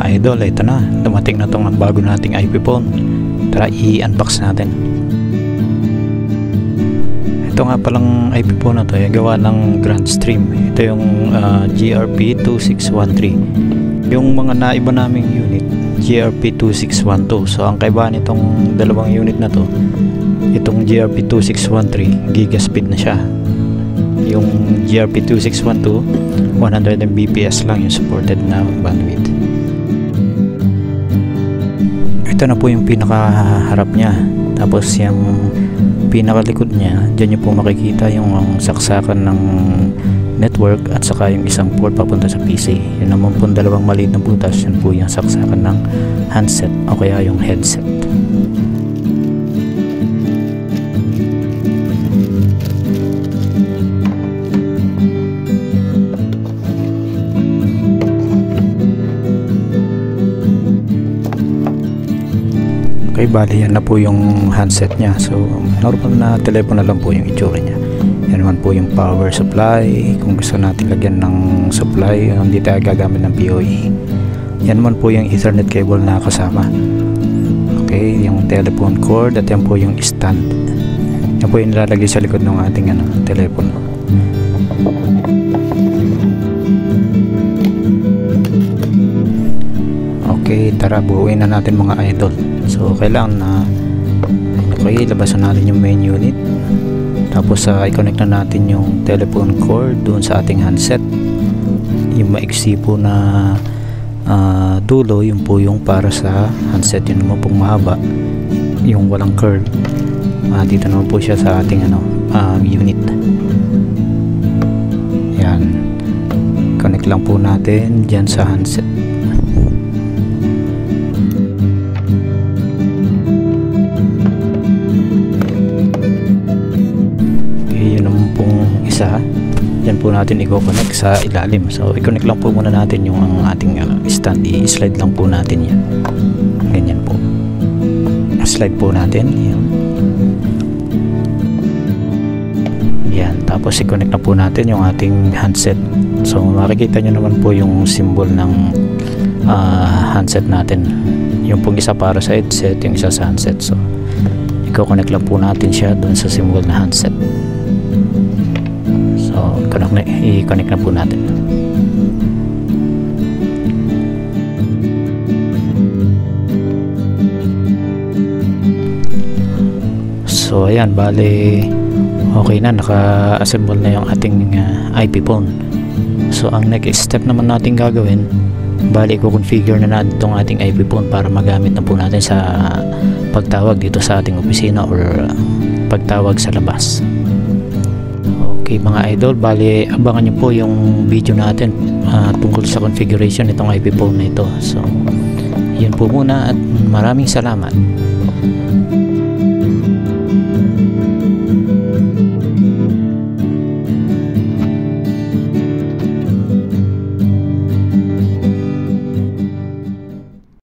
idol, ito na, dumating na tong bago nating IP phone. Tara, i-unbox natin. Ito nga palang IP phone na to, gawa ng Grandstream. Ito yung GRP2613. Yung mga naiba naming unit, GRP2612. So ang kaibahan nitong dalawang unit na to, itong GRP2613 gigaspeed na siya. Yung GRP2612 100 Mbps lang yung supported na bandwidth. Ito na po yung pinakaharap niya, tapos yung pinakalikod niya, dyan nyo po makikita yung saksakan ng network at saka yung isang port papunta sa PC. Yun naman po dalawang maliit na butas, yun po yung saksakan ng handset o kaya yung headset. Okay, bali yan na po yung handset niya. So normal na telepono na lang po yung itsura niya. Yan naman po yung power supply, kung gusto natin lagyan ng supply, hindi tayo gagamit ng PoE. Yan naman po yung Ethernet cable na kasama. Okay, yung telephone cord, at yan po yung stand. Yan po yung nilalagay sa likod ng ating telepono. Okay, tara, buuin na natin mga idol. So kailangan na labasan natin yung main unit, tapos i-connect na natin yung telephone cord doon sa ating handset. Yung maiksi po na dulo, yun po yung para sa handset. Yun naman pong mahaba, yung walang curl, dito naman po siya sa ating unit. Yan, connect lang po natin dyan sa handset. Isa, dyan po natin i-connect sa ilalim. So i-connect lang po muna natin yung ating stand. I-slide lang po natin yan, ganyan po, slide po natin yan. Tapos i-connect na po natin yung ating handset. So makikita nyo naman po yung symbol ng handset natin. Yung pong isa para sa headset, yung isa sa handset. So i-connect lang po natin siya dun sa symbol na handset. So i-connect na po natin. So ayan, bale okay na, naka-assemble na yung ating IP phone. So ang next step naman natin gagawin, bale i-configure na natin itong ating IP phone para magamit na po natin sa pagtawag dito sa ating opisina or pagtawag sa labas. Okay mga idol, bali abangan nyo po yung video natin tungkol sa configuration nitong IP phone na ito. So yun po muna at maraming salamat.